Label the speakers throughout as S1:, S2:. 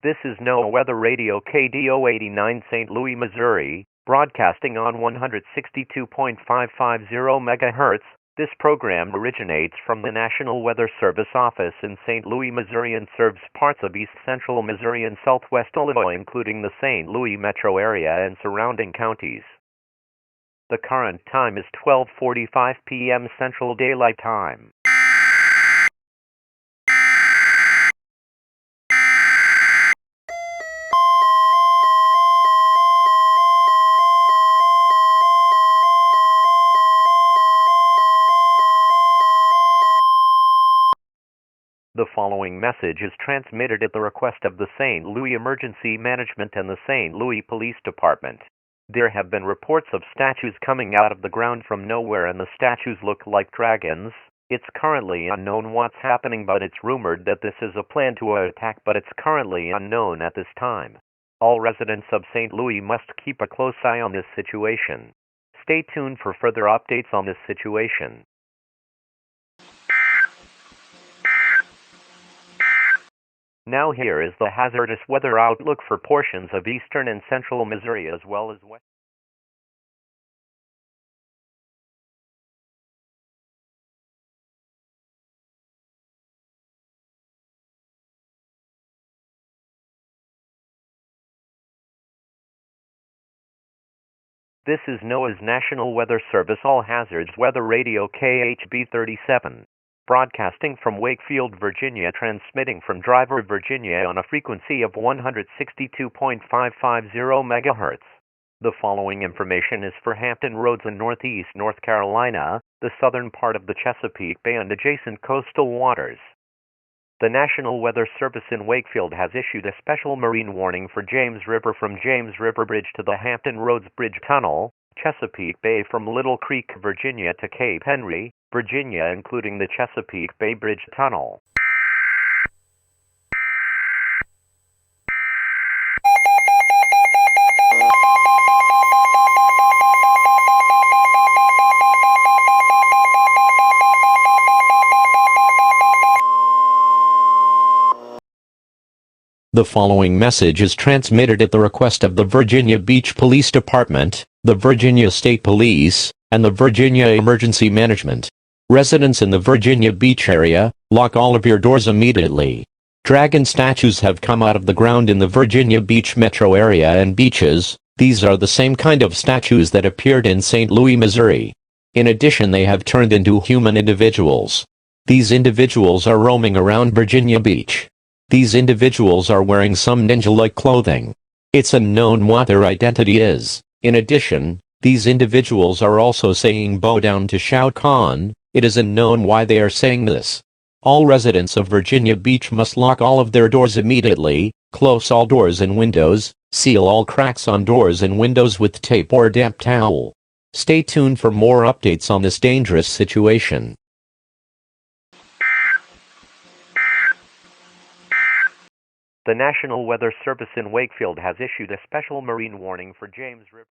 S1: This is NOAA Weather Radio KDO 89 St. Louis, Missouri, broadcasting on 162.550 MHz. This program originates from the National Weather Service office in St. Louis, Missouri and serves parts of east central Missouri and southwest Illinois, including the St. Louis metro area and surrounding counties. The current time is 12:45 p.m. Central Daylight Time. The following message is transmitted at the request of the St. Louis Emergency Management and the St. Louis Police Department. There have been reports of statues coming out of the ground from nowhere, and the statues look like dragons. It's currently unknown what's happening, but it's rumored that this is a plan to attack, but it's currently unknown at this time. All residents of St. Louis must keep a close eye on this situation. Stay tuned for further updates on this situation. Now here is the hazardous weather outlook for portions of eastern and central Missouri as well as west. This is NOAA's National Weather Service All Hazards Weather Radio KHB 37. Broadcasting from Wakefield, Virginia, transmitting from Driver, Virginia on a frequency of 162.550 MHz. The following information is for Hampton Roads in Northeast North Carolina, the southern part of the Chesapeake Bay and adjacent coastal waters. The National Weather Service in Wakefield has issued a special marine warning for James River from James River Bridge to the Hampton Roads Bridge Tunnel, Chesapeake Bay from Little Creek, Virginia to Cape Henry, Virginia, including the Chesapeake Bay Bridge Tunnel. The following message is transmitted at the request of the Virginia Beach Police Department, the Virginia State Police, and the Virginia Emergency Management. Residents in the Virginia Beach area, lock all of your doors immediately. Dragon statues have come out of the ground in the Virginia Beach metro area and beaches. These are the same kind of statues that appeared in St. Louis, Missouri. In addition, they have turned into human individuals. These individuals are roaming around Virginia Beach. These individuals are wearing some ninja-like clothing. It's unknown what their identity is. In addition, these individuals are also saying "bow down" to Shao Kahn. It is unknown why they are saying this. All residents of Virginia Beach must lock all of their doors immediately, close all doors and windows, seal all cracks on doors and windows with tape or damp towel. Stay tuned for more updates on this dangerous situation. The National Weather Service in Wakefield has issued a special marine warning for James River.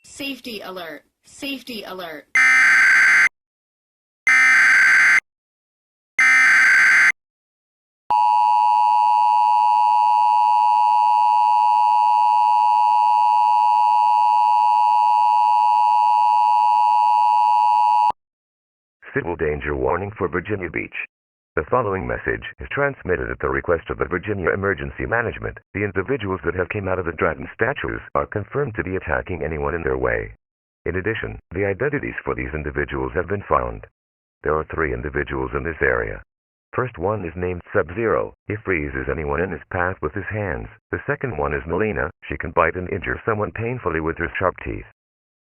S2: Safety alert! Safety alert!
S3: Civil danger warning for Virginia Beach. The following message is transmitted at the request of the Virginia Emergency Management. The individuals that have came out of the dragon statues are confirmed to be attacking anyone in their way. In addition, the identities for these individuals have been found. There are 3 individuals in this area. First one is named Sub-Zero. He freezes anyone in his path with his hands. The second one is Melina. She can bite and injure someone painfully with her sharp teeth.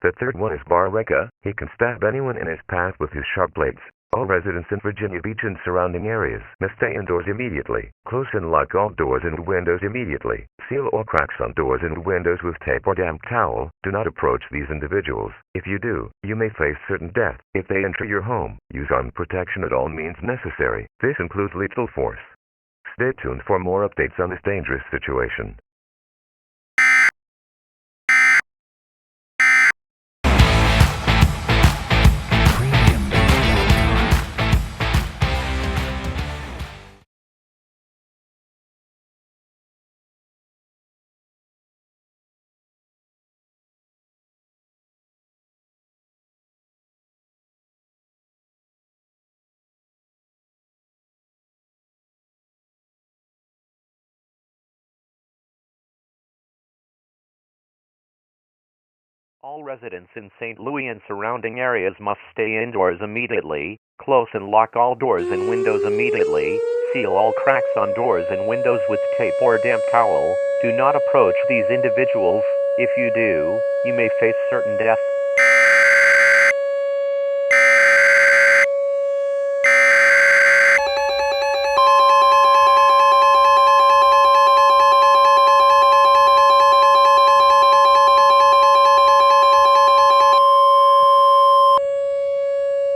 S3: The third one is Barweka. He can stab anyone in his path with his sharp blades. All residents in Virginia Beach and surrounding areas must stay indoors immediately. Close and lock all doors and windows immediately. Seal all cracks on doors and windows with tape or damp towel. Do not approach these individuals. If you do, you may face certain death. If they enter your home, use armed protection at all means necessary. This includes lethal force. Stay tuned for more updates on this dangerous situation.
S1: All residents in St. Louis and surrounding areas must stay indoors immediately, close and lock all doors and windows immediately, seal all cracks on doors and windows with tape or damp towel. Do not approach these individuals. If you do, you may face certain death.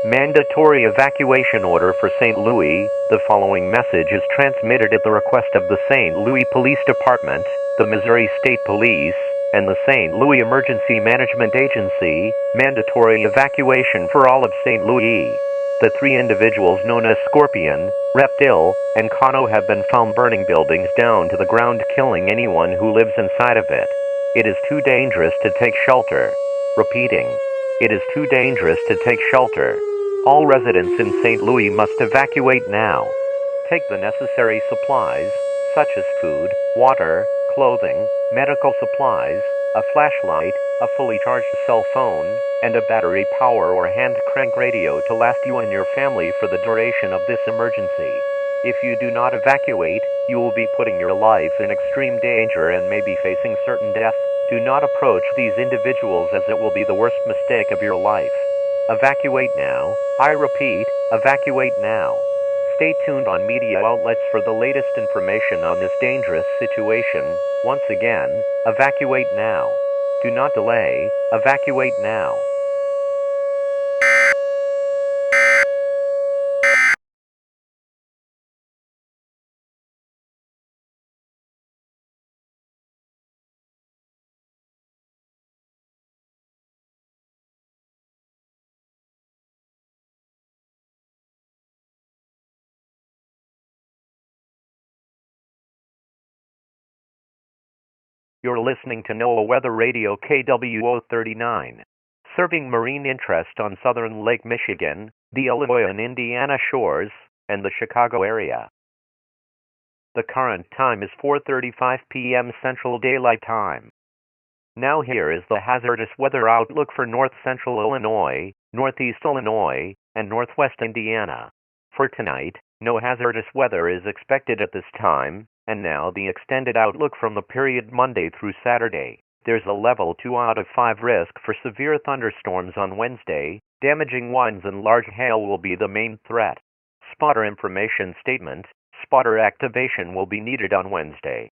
S1: Mandatory evacuation order for St. Louis. The following message is transmitted at the request of the St. Louis Police Department, the Missouri State Police, and the St. Louis Emergency Management Agency. Mandatory evacuation for all of St. Louis. The 3 individuals known as Scorpion, Reptile, and Kano have been found burning buildings down to the ground, killing anyone who lives inside of it. It is too dangerous to take shelter. Repeating. It is too dangerous to take shelter. All residents in St. Louis must evacuate now. Take the necessary supplies, such as food, water, clothing, medical supplies, a flashlight, a fully charged cell phone, and a battery power or hand crank radio to last you and your family for the duration of this emergency. If you do not evacuate, you will be putting your life in extreme danger and may be facing certain death. Do not approach these individuals as it will be the worst mistake of your life. Evacuate now. I repeat, evacuate now. Stay tuned on media outlets for the latest information on this dangerous situation. Once again, evacuate now. Do not delay, evacuate now. You're listening to NOAA Weather Radio KWO 39, serving marine interest on southern Lake Michigan, the Illinois and Indiana shores, and the Chicago area. The current time is 4:35 p.m. Central Daylight Time. Now here is the hazardous weather outlook for north central Illinois, northeast Illinois, and northwest Indiana. For tonight, no hazardous weather is expected at this time. And now the extended outlook from the period Monday through Saturday. There's a level 2 out of 5 risk for severe thunderstorms on Wednesday. Damaging winds and large hail will be the main threat. Spotter information statement. Spotter activation will be needed on Wednesday.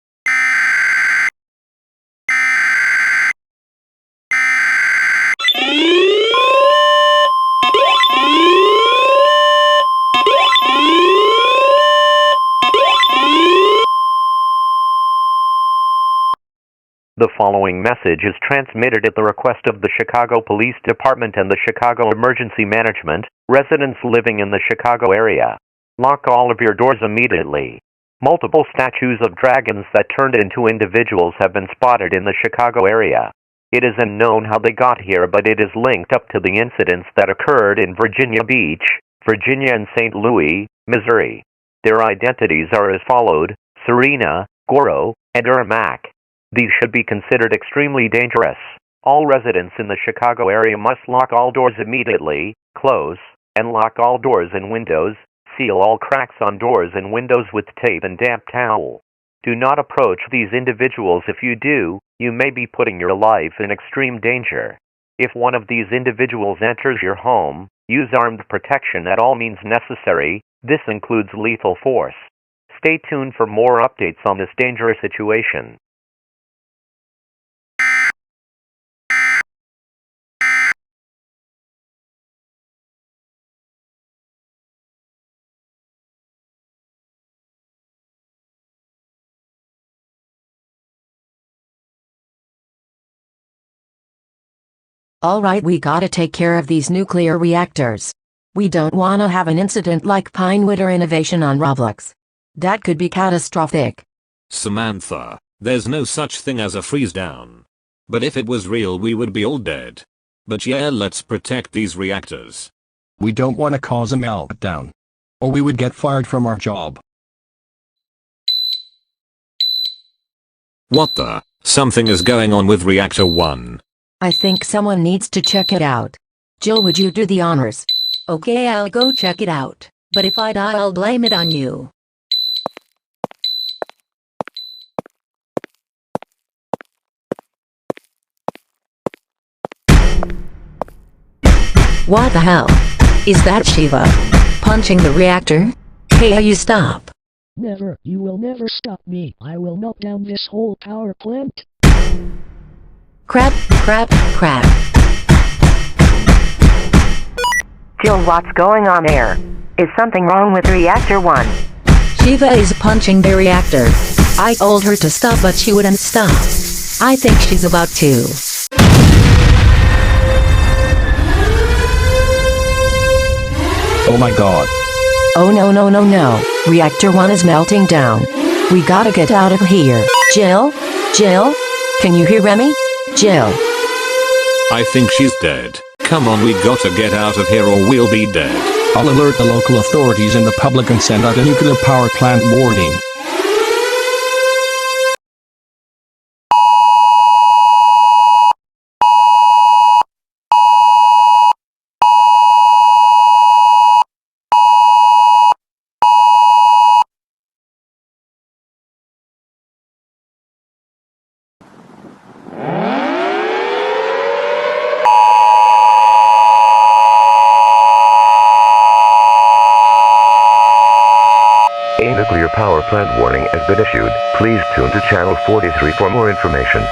S1: The following message is transmitted at the request of the Chicago Police Department and the Chicago Emergency Management. Residents living in the Chicago area, lock all of your doors immediately. Multiple statues of dragons that turned into individuals have been spotted in the Chicago area. It is unknown how they got here, but it is linked up to the incidents that occurred in Virginia Beach,
S4: Virginia and St. Louis, Missouri. Their identities are as followed: Serena, Goro, and Ermac. These should be considered extremely dangerous. All residents in the Chicago area must lock all doors immediately, close, and lock all doors and windows, seal all cracks on doors and windows with tape and damp towel. Do not approach these individuals. If you do, you may be putting your life in extreme danger. If one of these individuals enters your home, use armed protection at all means necessary. This includes lethal force. Stay tuned for more updates on this dangerous situation.
S5: Alright, we gotta take care of these nuclear reactors. We don't wanna have an incident like Pinewood or Innovation on Roblox. That could be catastrophic.
S6: Samantha, there's no such thing as a freeze down. But if it was real, we would be all dead. But yeah, let's protect these reactors.
S7: We don't want to cause a meltdown, or we would get fired from our job.
S6: What the? Something is going on with Reactor 1.
S5: I think someone needs to check it out. Jill, would you do the honors?
S8: Okay, I'll go check it out, but if I die, I'll blame it on you. What the hell? Is that Shiva punching the reactor? Hey, you stop.
S9: Never, you will never stop me. I will knock down this whole power plant.
S8: Crap, crap, crap.
S10: Jill, what's going on there? Is something wrong with Reactor 1?
S8: Shiva is punching the reactor. I told her to stop, but she wouldn't stop. I think she's about to.
S7: Oh my god.
S5: Oh no no no no, Reactor 1 is melting down. We gotta get out of here. Jill? Jill? Can you hear Remy? Jill.
S6: I think she's dead. Come on, we gotta get out of here or we'll be dead.
S7: I'll alert the local authorities and the public and send out a nuclear power plant warning.
S3: A nuclear power plant warning has been issued. Please tune to channel 43 for more information.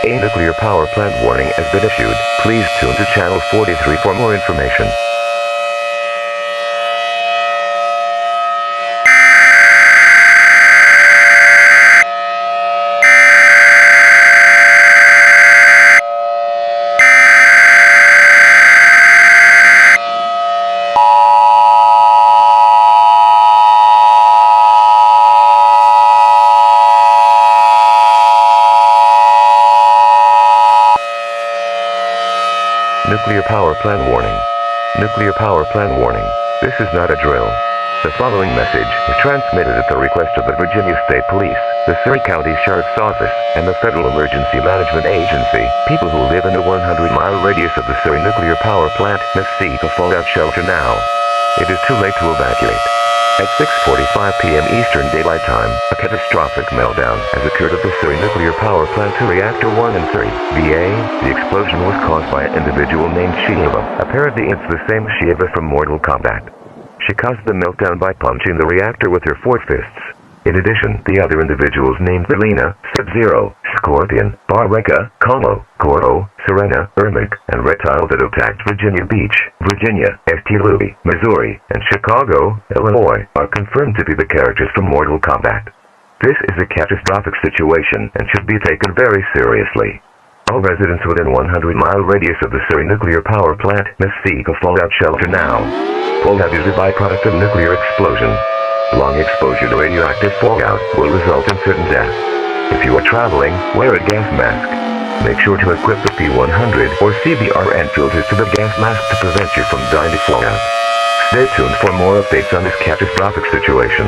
S3: A nuclear power plant warning has been issued. Please tune to channel 43 for more information. Nuclear power plant warning. Nuclear power plant warning. This is not a drill. The following message is transmitted at the request of the Virginia State Police, the Surry County Sheriff's Office, and the Federal Emergency Management Agency. People who live in a 100-mile radius of the Surry nuclear power plant must seek a fallout shelter now. It is too late to evacuate. At 6:45 p.m. Eastern Daylight Time, a catastrophic meltdown has occurred at the Surry Nuclear Power Plant to Reactor 1 in Surry, VA. The explosion was caused by an individual named Shiva. Apparently it's the same Shiva from Mortal Kombat. She caused the meltdown by punching the reactor with her 4 fists. In addition, the other individuals named Selena, Sub-Zero, Scorpion, Baraka, Como, Goro, Serena, Ermac, and Reptile that attacked Virginia Beach, Virginia, St. Louis, Missouri, and Chicago, Illinois, are confirmed to be the characters from Mortal Kombat. This is a catastrophic situation and should be taken very seriously. All residents within 100-mile radius of the Surry nuclear power plant must seek a fallout shelter now. Fallout is a byproduct of nuclear explosion. Long exposure to radioactive fallout will result in certain death. If you are traveling, wear a gas mask. Make sure to equip the P100 or CBRN filters to the gas mask to prevent you from dying to fallout. Stay tuned for more updates on this catastrophic situation.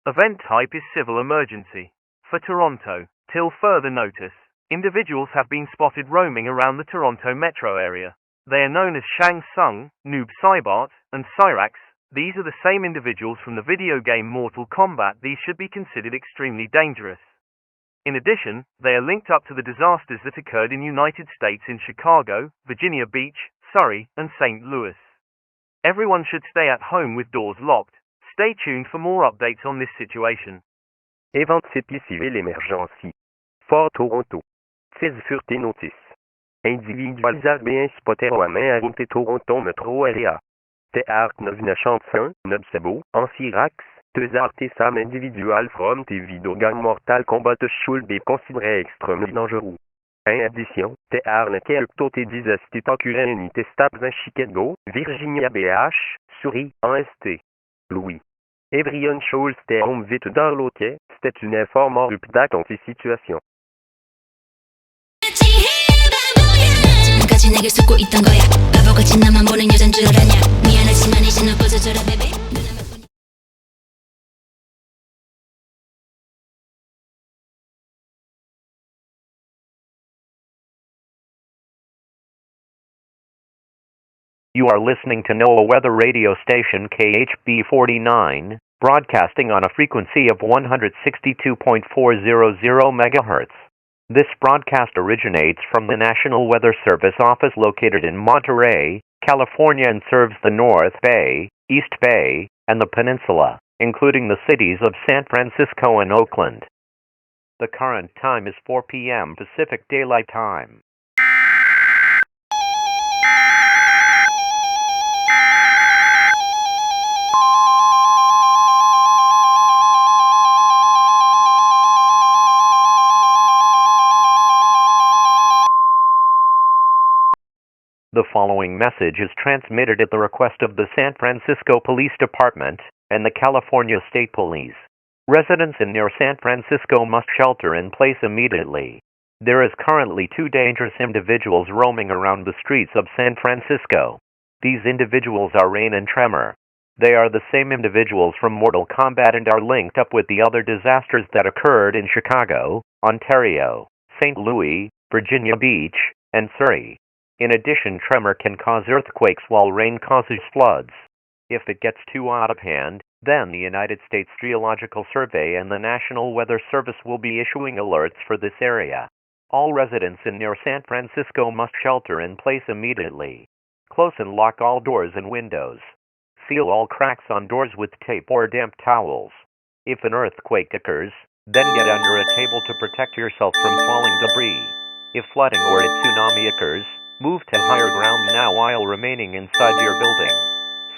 S11: Event type is civil emergency. For Toronto, till further notice, individuals have been spotted roaming around the Toronto metro area. They are known as Shang Tsung, Noob Saibot, and Cyrax. These are the same individuals from the video game Mortal Kombat. These should be considered extremely dangerous. In addition, they are linked up to the disasters that occurred in United States in Chicago, Virginia Beach, Surrey, and St. Louis. Everyone should stay at home with doors locked. Stay tuned for more updates on this situation.
S12: Event city civil emergency. Fort Toronto. Fils Furté notice. Individuals have been spotted roaming around the Toronto metro area. The Arc 991, Nobsebo, en Cyrax, deux artisans individuals from the video game Mortal Kombat should be considered extremely dangerous. In addition, the Arc helped to disaster occurring in the states in Chicago, Virginia BH, Surrey, en ST. Louis. Everyone should stay home vite dans l'hôtel, c'était une informe update en ces situations.
S13: 지금까지 내게 속고 있던 거야 바보같이 나만 보는 여잔 줄 알았냐 미안하지만 이제 너 꺼져줘라 베베
S4: You are listening to NOAA weather radio station KHB 49, broadcasting on a frequency of 162.400 MHz. This broadcast originates from the National Weather Service office located in Monterey, California, and serves the North Bay, East Bay, and the Peninsula, including the cities of San Francisco and Oakland. The current time is 4 p.m. Pacific Daylight Time. The following message is transmitted at the request of the San Francisco Police Department and the California State Police. Residents in near San Francisco must shelter in place immediately. There is currently 2 dangerous individuals roaming around the streets of San Francisco. These individuals are Rain and Tremor. They are the same individuals from Mortal Kombat and are linked up with the other disasters that occurred in Chicago, Ontario, St. Louis, Virginia Beach, and Surrey. In addition, Tremor can cause earthquakes while Rain causes floods. If it gets too out of hand, then the United States Geological Survey and the National Weather Service will be issuing alerts for this area. All residents in near San Francisco must shelter in place immediately. Close and lock all doors and windows. Seal all cracks on doors with tape or damp towels. If an earthquake occurs, then get under a table to protect yourself from falling debris. If flooding or a tsunami occurs, move to higher ground now while remaining inside your building.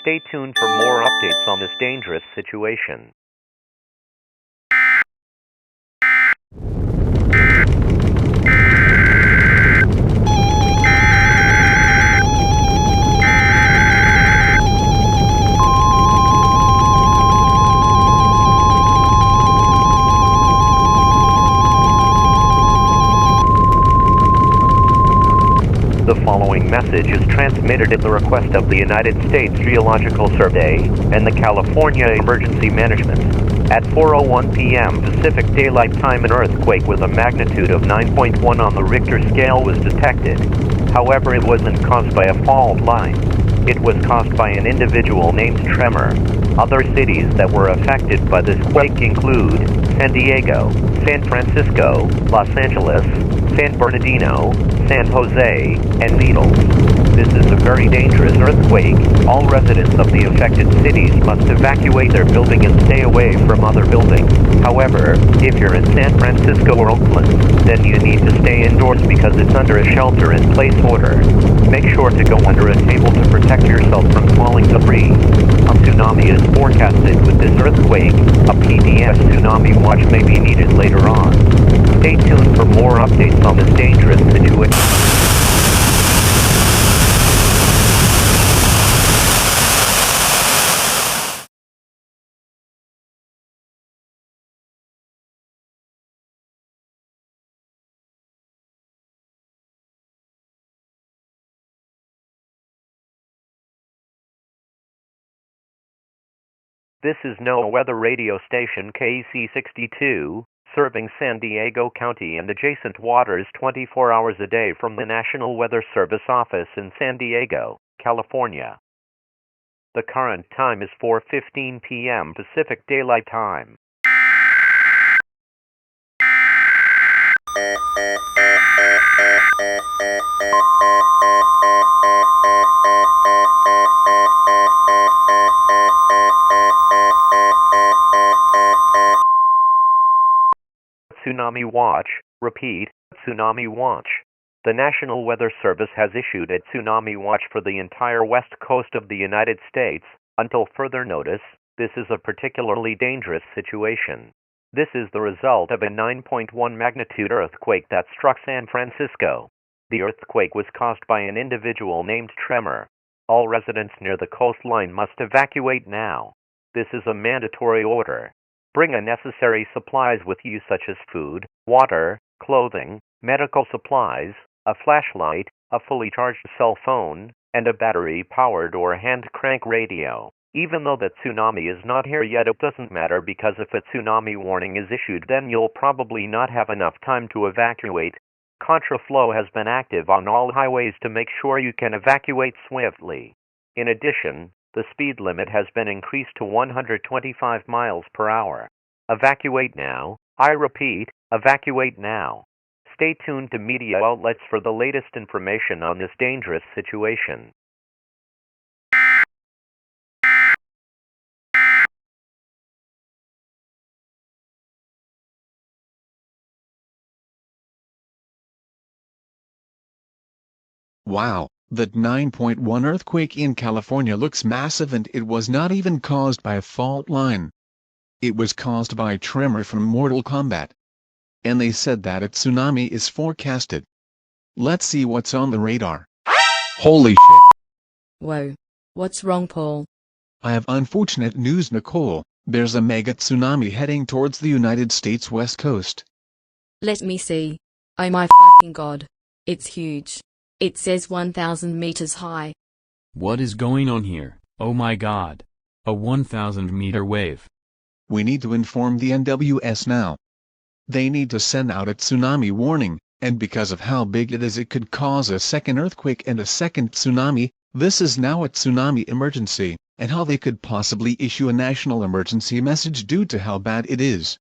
S4: Stay tuned for more updates on this dangerous situation. The following message is transmitted at the request of the United States Geological Survey and the California Emergency Management. At 4:01 p.m. Pacific Daylight Time, an earthquake with a magnitude of 9.1 on the Richter scale was detected. However, it wasn't caused by a fault line. It was caused by an individual named Tremor. Other cities that were affected by this quake include San Diego, San Francisco, Los Angeles, San Bernardino, San Jose, and Needles. This is a very dangerous earthquake. All residents of the affected cities must evacuate their building and stay away from other buildings. However, if you're in San Francisco or Oakland, then you need to stay indoors because it's under a shelter-in-place order. Make sure to go under a table to protect yourself from falling debris. A tsunami is forecasted with this earthquake. A PDS tsunami watch may be needed later on. Stay tuned for more updates on this dangerous situation. This is NOAA weather radio station KC62, serving San Diego County and adjacent waters 24 hours a day from the National Weather Service office in San Diego, California. The current time is 4:15 p.m. Pacific Daylight Time. Tsunami watch. Repeat, tsunami watch. The National Weather Service has issued a tsunami watch for the entire west coast of the United States. Until further notice, this is a particularly dangerous situation. This is the result of a 9.1 magnitude earthquake that struck San Francisco. The earthquake was caused by an individual named Tremor. All residents near the coastline must evacuate now. This is a mandatory order. Bring necessary supplies with you such as food, water, clothing, medical supplies, a flashlight, a fully charged cell phone, and a battery-powered or hand-crank radio. Even though the tsunami is not here yet, it doesn't matter because if a tsunami warning is issued, then you'll probably not have enough time to evacuate. Contraflow has been active on all highways to make sure you can evacuate swiftly. In addition, the speed limit has been increased to 125 miles per hour. Evacuate now. I repeat, evacuate now. Stay tuned to media outlets for the latest information on this dangerous situation.
S7: Wow, that 9.1 earthquake in California looks massive, and it was not even caused by a fault line. It was caused by tremor from Mortal Kombat. And they said that a tsunami is forecasted. Let's see what's on the radar. Holy shit.
S8: Whoa. What's wrong, Paul?
S7: I have unfortunate news, Nicole. There's a mega tsunami heading towards the United States west coast.
S8: Let me see. Oh my fucking god. It's huge. It says 1,000 meters high.
S14: What is going on here? Oh my god. A 1,000-meter wave.
S7: We need to inform the NWS now. They need to send out a tsunami warning, and because of how big it is, it could cause a second earthquake and a second tsunami. This is now a tsunami emergency, and how they could possibly issue a national emergency message due to how bad it is.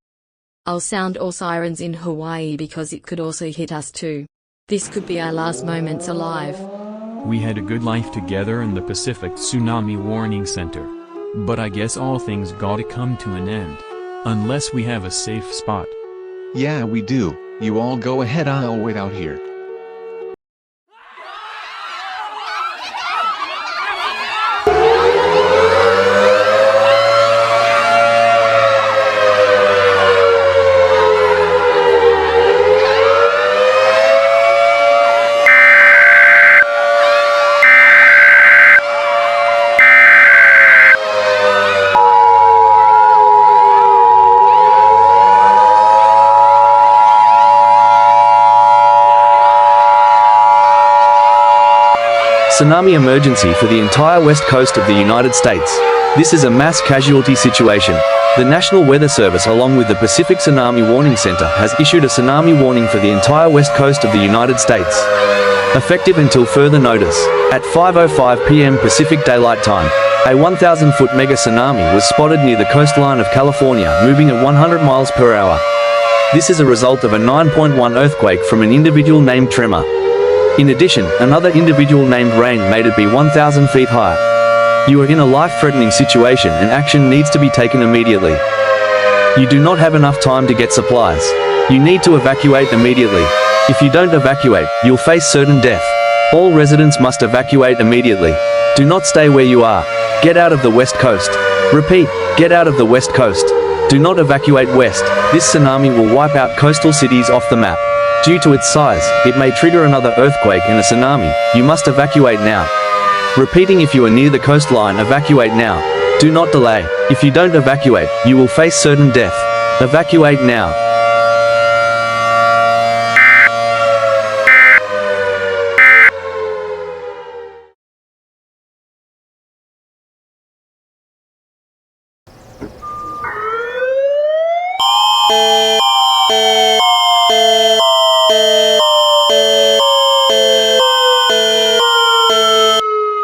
S8: I'll sound all sirens in Hawaii because it could also hit us too. This could be our last moments alive.
S14: We had a good life together in the Pacific Tsunami Warning Center. But I guess all things gotta come to an end. Unless we have a safe spot.
S7: Yeah, we do. You all go ahead, I'll wait out here.
S15: Tsunami emergency for the entire west coast of the United States. This is a mass casualty situation. The National Weather Service, along with the Pacific Tsunami Warning Center, has issued a tsunami warning for the entire west coast of the United States. effective until further notice. At 5:05 p.m. Pacific Daylight Time, a 1,000-foot mega tsunami was spotted near the coastline of California, moving at 100 miles per hour. This is a result of a 9.1 earthquake from an individual named Tremor. In addition, another individual named Rain made it be 1,000 feet high. You are in a life-threatening situation and action needs to be taken immediately. You do not have enough time to get supplies. You need to evacuate immediately. If you don't evacuate, you'll face certain death. All residents must evacuate immediately. Do not stay where you are. Get out of the west coast. Repeat, get out of the west coast. Do not evacuate west. This tsunami will wipe out coastal cities off the map. Due to its size, it may trigger another earthquake and a tsunami. You must evacuate now. Repeating, if you are near the coastline, evacuate now. Do not delay. If you don't evacuate, you will face certain death. Evacuate now.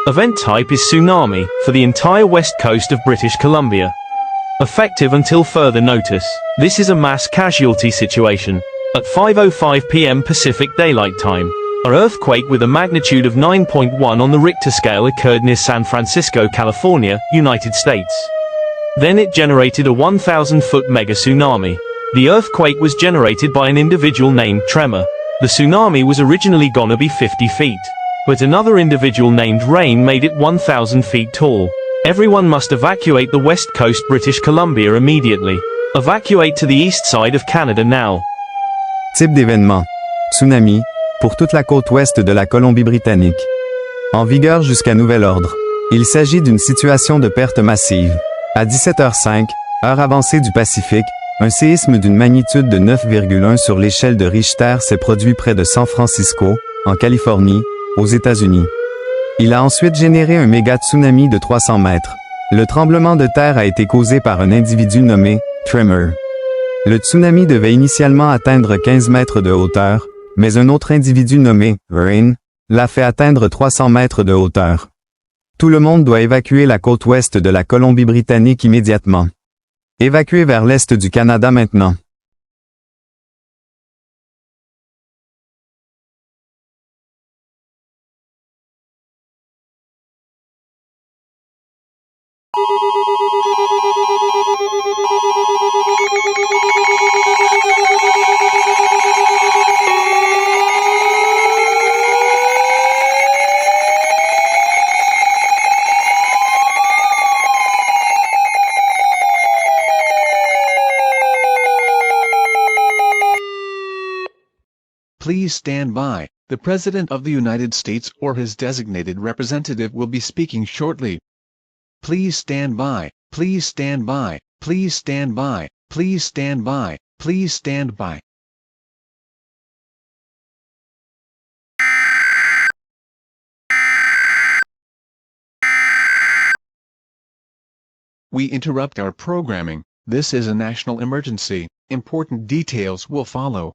S16: Event type is tsunami for the entire west coast of British Columbia. Effective until further notice. This is a mass casualty situation. At 5:05 p.m. Pacific Daylight Time, an earthquake with a magnitude of 9.1 on the Richter scale occurred near San Francisco, California, United States. Then it generated a 1,000-foot mega tsunami. The earthquake was generated by an individual named Tremor. The tsunami was originally gonna be 50 feet. But another individual named Rain made it 1,000 feet tall. Everyone must evacuate the west coast British Columbia immediately. Evacuate to the east side of Canada now.
S17: Type d'événement. Tsunami, pour toute la côte ouest de la Colombie-Britannique. En vigueur jusqu'à nouvel ordre. Il s'agit d'une situation de perte massive. À 17h05, heure avancée du Pacifique, un séisme d'une magnitude de 9,1 sur l'échelle de Richter s'est produit près de San Francisco, en Californie, aux États-Unis. Il a ensuite généré un méga tsunami de 300 mètres. Le tremblement de terre a été causé par un individu nommé Tremor. Le tsunami devait initialement atteindre 15 mètres de hauteur, mais un autre individu nommé Rain l'a fait atteindre 300 mètres de hauteur. Tout le monde doit évacuer la côte ouest de la Colombie-Britannique immédiatement. Évacuez vers l'est du Canada maintenant.
S7: Please stand by. The President of the United States or his designated representative will be speaking shortly. Please stand by. Please stand by. Please stand by. Please stand by. Please stand by. We interrupt our programming. This is a national emergency. Important details will follow.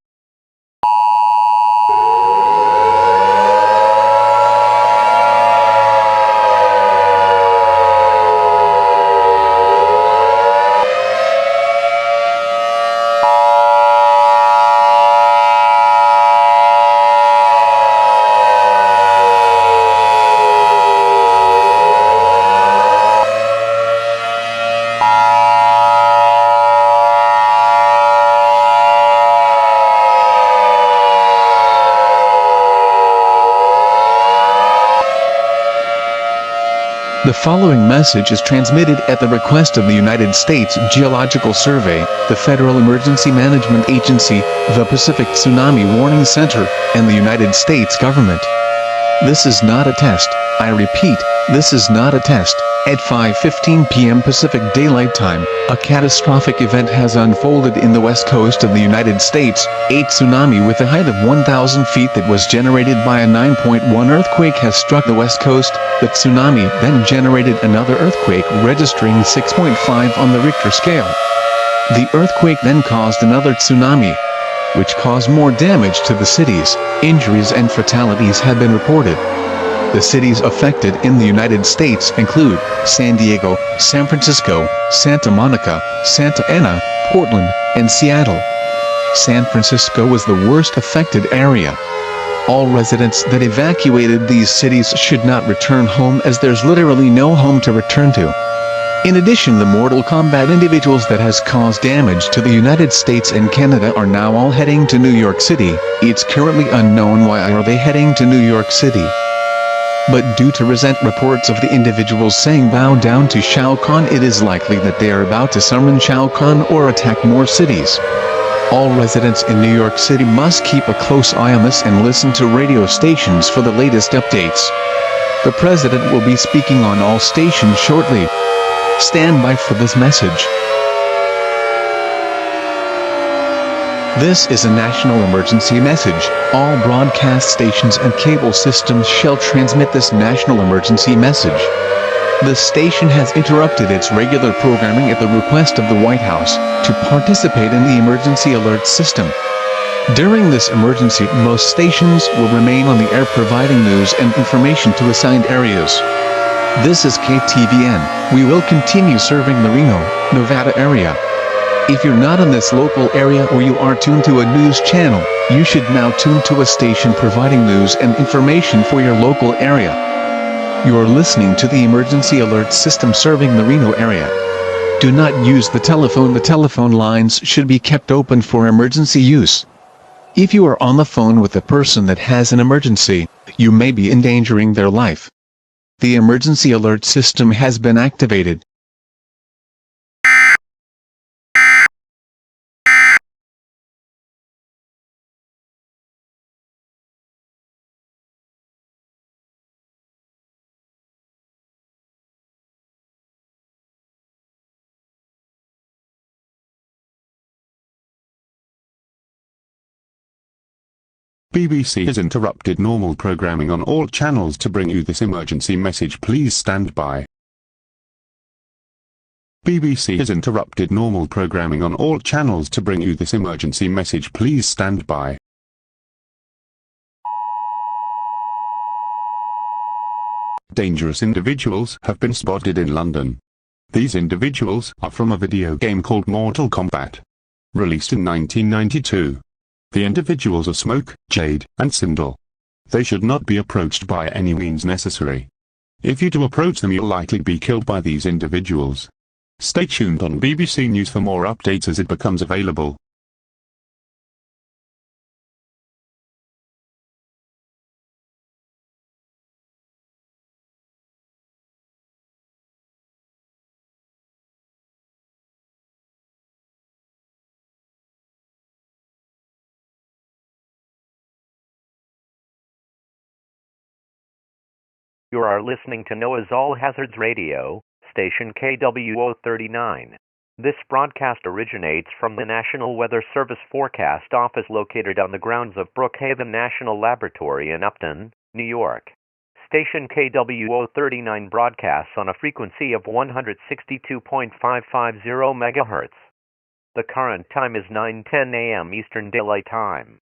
S7: The following message is transmitted at the request of the United States Geological Survey, the Federal Emergency Management Agency, the Pacific Tsunami Warning Center, and the United States government. This is not a test. I repeat, this is not a test. At 5:15 p.m. Pacific Daylight Time, a catastrophic event has unfolded in the west coast of the United States. A tsunami with a height of 1,000 feet that was generated by a 9.1 earthquake has struck the west coast. The tsunami then generated another earthquake registering 6.5 on the Richter scale. The earthquake then caused another tsunami. which caused more damage to the cities. Injuries and fatalities have been reported. The cities affected in the United States include San Diego, San Francisco, Santa Monica, Santa Ana, Portland, and Seattle. San Francisco was the worst affected area. All residents that evacuated these cities should not return home, as there's literally no home to return to. In addition, the Mortal Kombat individuals that has caused damage to the United States and Canada are now all heading to New York City. It's currently unknown why are they heading to New York City. But due to recent reports of the individuals saying bow down to Shao Kahn, it is likely that they are about to summon Shao Kahn or attack more cities. All residents in New York City must keep a close eye on this and listen to radio stations for the latest updates. The president will be speaking on all stations shortly. Stand by for this message. This is a national emergency message. All broadcast stations and cable systems shall transmit this national emergency message. The station has interrupted its regular programming at the request of the White House to participate in the emergency alert system. During this emergency, most stations will remain on the air providing news and information to assigned areas. This is KTVN. We will continue serving the Reno, Nevada area. If you're not in this local area or you are tuned to a news channel, you should now tune to a station providing news and information for your local area. You are listening to the emergency alert system serving the Reno area. Do not use the telephone. The telephone lines should be kept open for emergency use. If you are on the phone with a person that has an emergency, you may be endangering their life. The emergency alert system has been activated.
S18: BBC has interrupted normal programming on all channels to bring you this emergency message. Please stand by. BBC has interrupted normal programming on all channels to bring you this emergency message. Please stand by. Dangerous individuals have been spotted in London. These individuals are from a video game called Mortal Kombat, released in 1992. The individuals are Smoke, Jade, and Sindel. They should not be approached by any means necessary. If you do approach them, you'll likely be killed by these individuals. Stay tuned on BBC News for more updates as it becomes available.
S4: You are listening to NOAA's All Hazards Radio, station KWO39. This broadcast originates from the National Weather Service Forecast Office located on the grounds of Brookhaven National Laboratory in Upton, New York. Station KWO39 broadcasts on a frequency of 162.550 MHz. The current time is 9:10 a.m. Eastern Daylight Time.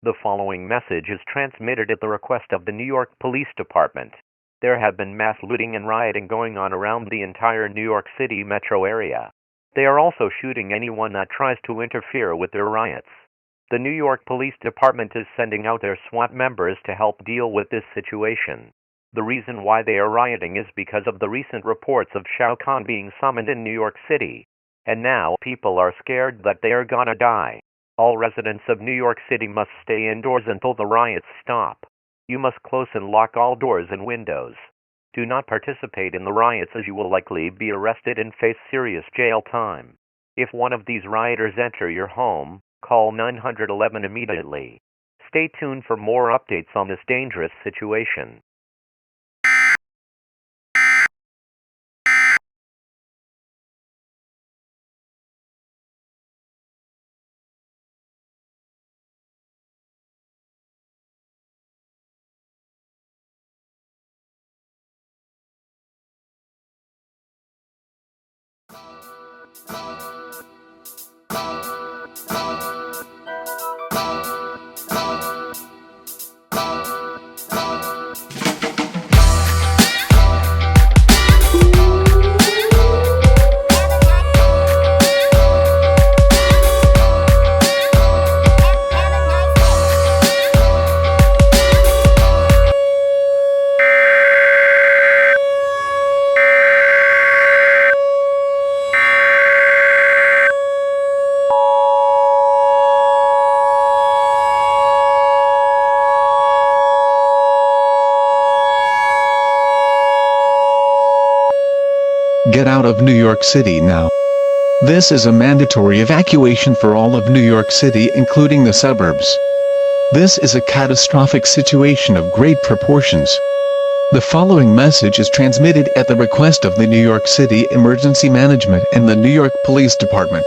S4: The following message is transmitted at the request of the New York Police Department. There have been mass looting and rioting going on around the entire New York City metro area. They are also shooting anyone that tries to interfere with their riots. The New York Police Department is sending out their SWAT members to help deal with this situation. The reason why they are rioting is because of the recent reports of Shao Kahn being summoned in New York City. And now people are scared that they are gonna die. All residents of New York City must stay indoors until the riots stop. You must close and lock all doors and windows. Do not participate in the riots, as you will likely be arrested and face serious jail time. If one of these rioters enter your home, call 911 immediately. Stay tuned for more updates on this dangerous situation.
S7: Get out of New York City now. This is a mandatory evacuation for all of New York City, including the suburbs. This is a catastrophic situation of great proportions. The following message is transmitted at the request of the New York City Emergency Management and the New York Police Department.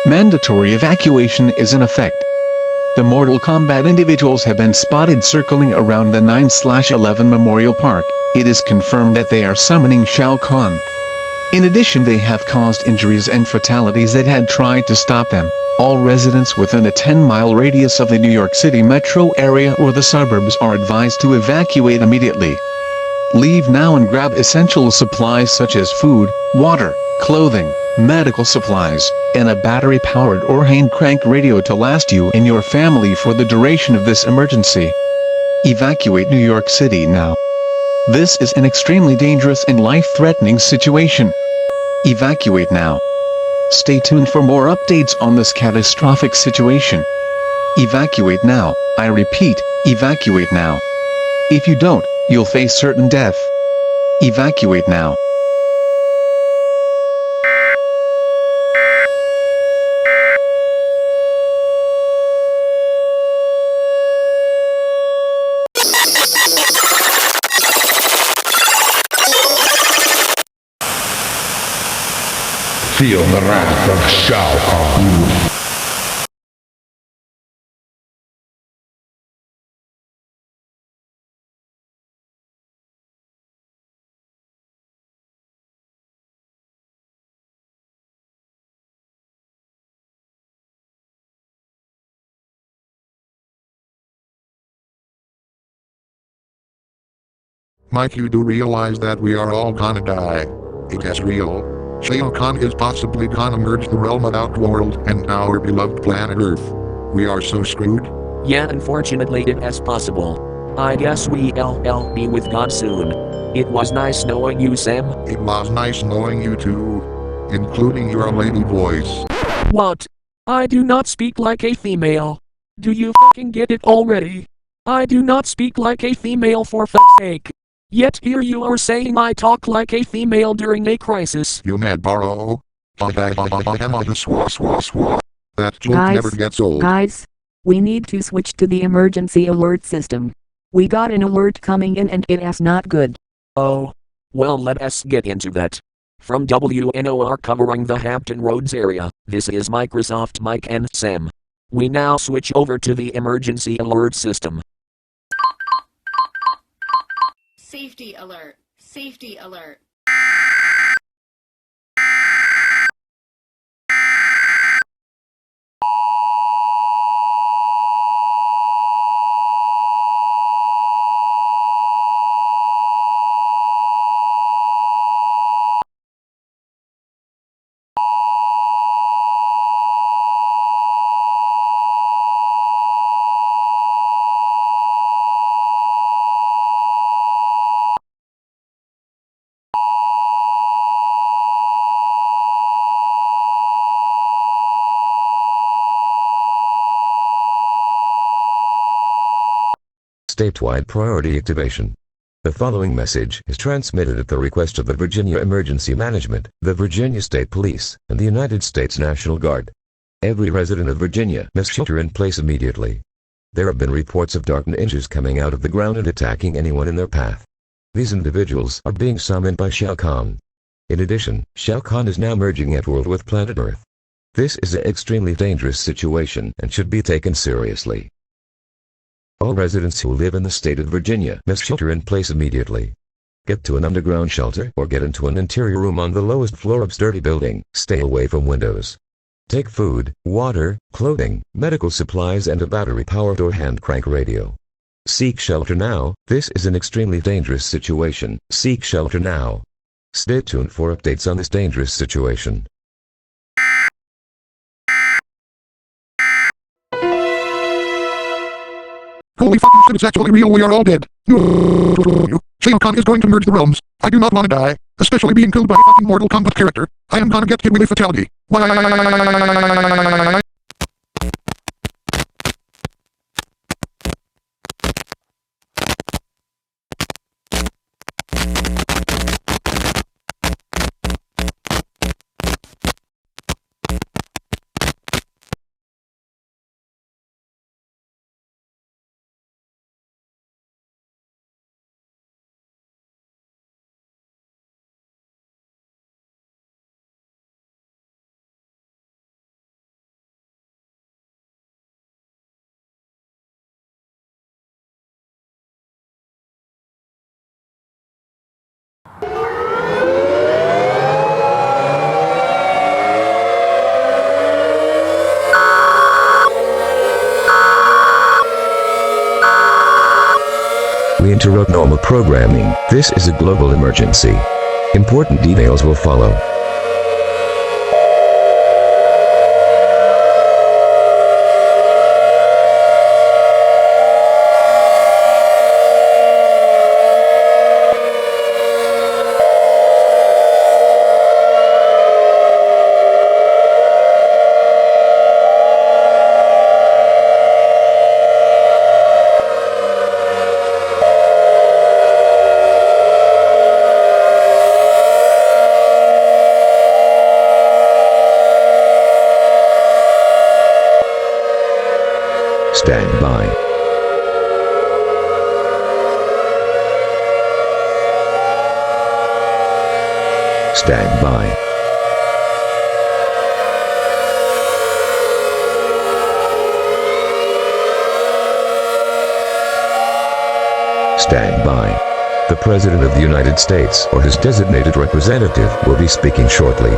S7: Mandatory evacuation is in effect. The Mortal Kombat individuals have been spotted circling around the 9/11 Memorial Park. It is confirmed that they are summoning Shao Kahn. In addition, they have caused injuries and fatalities that had tried to stop them. All residents within a 10-mile radius of the New York City metro area or the suburbs are advised to evacuate immediately. Leave now and grab essential supplies such as food, water, clothing, medical supplies, and a battery-powered or hand-crank radio to last you and your family for the duration of this emergency. Evacuate New York City now. This is an extremely dangerous and life-threatening situation. Evacuate now. Stay tuned for more updates on this catastrophic situation. Evacuate now. I repeat, evacuate now. If you don't, you'll face certain death. Evacuate now.
S19: Feel the wrath of Shao Kahn. Mike, you do realize that we are all gonna die. It is real. Shao Kahn is possibly gonna merge the realm of Outworld and our beloved planet Earth. We are so screwed.
S20: Yeah, unfortunately it is possible. I guess we'll be with God soon. It was nice knowing you, Sam.
S19: It was nice knowing you too. Including your lady voice.
S20: What? I do not speak like a female. Do you fucking get it already? I do not speak like a female, for fuck's sake. Yet here you are saying I talk like a female during a crisis.
S19: You mad, Barrow? That joke
S8: Guys,
S19: never gets old.
S8: Guys, we need to switch to the emergency alert system. We got an alert coming in and it is not good.
S20: Oh. Well, let us get into that. From WNOR covering the Hampton Roads area, this is Microsoft Mike and Sam. We now switch over to the emergency alert system.
S2: Safety alert. Safety alert.
S3: Statewide priority activation. The following message is transmitted at the request of the Virginia Emergency Management, the Virginia State Police, and the United States National Guard. Every resident of Virginia must shelter in place immediately. There have been reports of dark ninjas coming out of the ground and attacking anyone in their path. These individuals are being summoned by Shao Kahn. In addition, Shao Kahn is now merging Outworld with planet Earth. This is an extremely dangerous situation and should be taken seriously. All residents who live in the state of Virginia must shelter in place immediately.
S21: Get to an underground shelter or get into an interior room on the lowest floor of sturdy building. Stay away from windows. Take food, water, clothing, medical supplies and a battery-powered or hand crank radio. Seek shelter now. This is an extremely dangerous situation. Seek shelter now. Stay tuned for updates on this dangerous situation.
S19: Holy fucking shit, it's actually real, we are all dead. Shao Kahn is going to merge the realms. I do not want to die, especially being killed by a fucking Mortal Kombat character. I am gonna get hit with a fatality. Why?
S21: We interrupt normal programming. This is a global emergency. Important details will follow. Stand by. Stand by. Stand by. The President of the United States or his designated representative will be speaking shortly.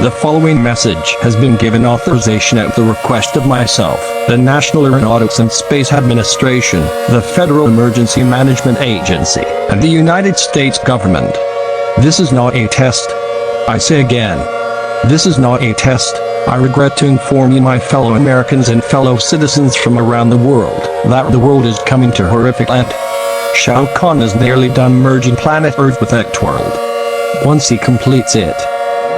S22: The following message has been given authorization at the request of myself, the National Aeronautics and Space Administration, the Federal Emergency Management Agency, and the United States government. This is not a test. I say again, this is not a test. I regret to inform you, my fellow Americans and fellow citizens from around the world, that the world is coming to horrific end. Shao Kahn is nearly done merging planet Earth with Ectworld. Once he completes it,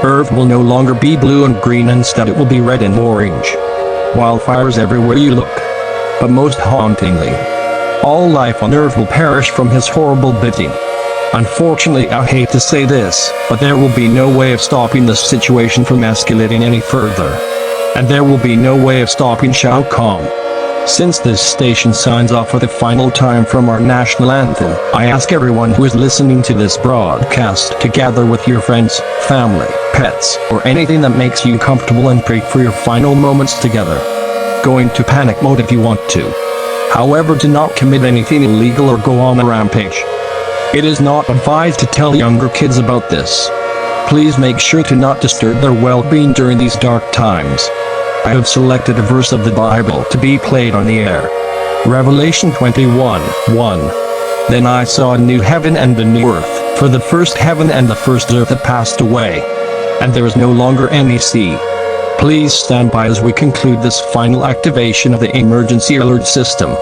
S22: Earth will no longer be blue and green, instead it will be red and orange. Wildfires everywhere you look. But most hauntingly, all life on Earth will perish from his horrible bidding. Unfortunately, I hate to say this, but there will be no way of stopping this situation from escalating any further. And there will be no way of stopping Shao Kahn. Since this station signs off for the final time from our national anthem, I ask everyone who is listening to this broadcast to gather with your friends, family, pets, or anything that makes you comfortable and pray for your final moments together. Go into panic mode if you want to. However, do not commit anything illegal or go on a rampage. It is not advised to tell younger kids about this. Please make sure to not disturb their well-being during these dark times. I have selected a verse of the Bible to be played on the air. Revelation 21:1. Then I saw a new heaven and a new earth, for the first heaven and the first earth had passed away, and there is no longer any sea. Please stand by as we conclude this final activation of the emergency alert system.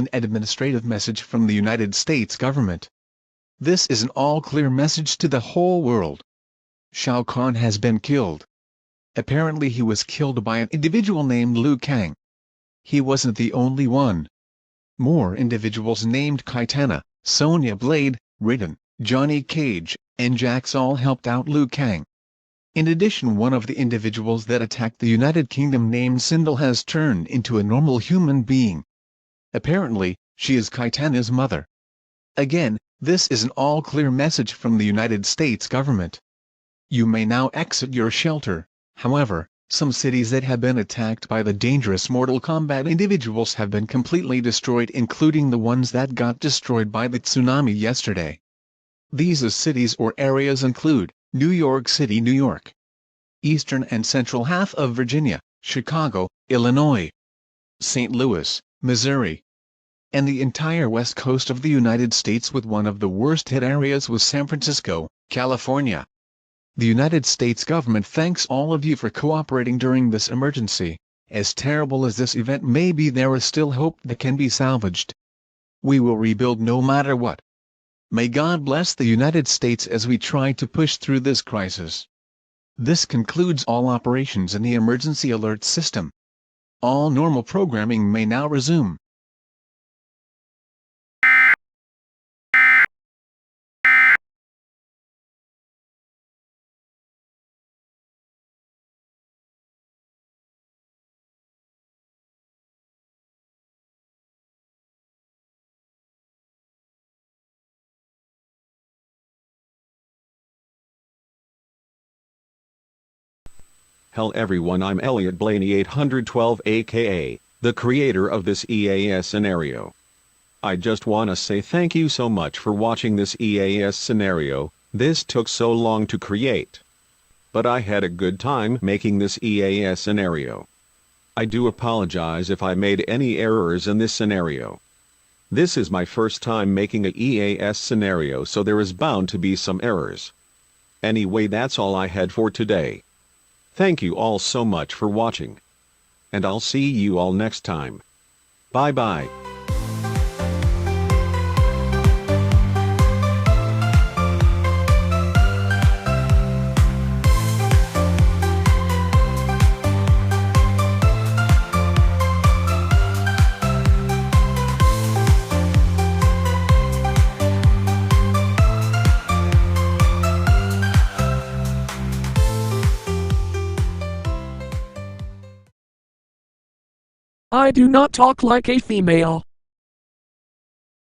S7: an administrative message from the United States government. This is an all-clear message to the whole world. Shao Kahn has been killed. Apparently he was killed by an individual named Liu Kang. He wasn't the only one. More individuals named Kitana, Sonya Blade, Raiden, Johnny Cage, and Jax all helped out Liu Kang. In addition, one of the individuals that attacked the United Kingdom named Sindel has turned into a normal human being. Apparently, she is Kitana's mother. Again, this is an all-clear message from the United States government. You may now exit your shelter. However, some cities that have been attacked by the dangerous Mortal Kombat individuals have been completely destroyed, including the ones that got destroyed by the tsunami yesterday. These cities or areas include New York City, New York, eastern and central half of Virginia, Chicago, Illinois, St. Louis, Missouri, and the entire west coast of the United States, with one of the worst hit areas was San Francisco, California. The United States government thanks all of you for cooperating during this emergency. As terrible as this event may be, there is still hope that can be salvaged. We will rebuild no matter what. May God bless the United States as we try to push through this crisis. This concludes all operations in the emergency alert system. All normal programming may now resume.
S1: Hell everyone, I'm Elliot Blaney 812 aka, the creator of this EAS scenario. I just wanna say thank you so much for watching this EAS scenario. This took so long to create, but I had a good time making this EAS scenario. I do apologize if I made any errors in this scenario. This is my first time making a EAS scenario, so there is bound to be some errors. Anyway, that's all I had for today. Thank you all so much for watching, and I'll see you all next time. Bye bye.
S20: I do not talk like a female.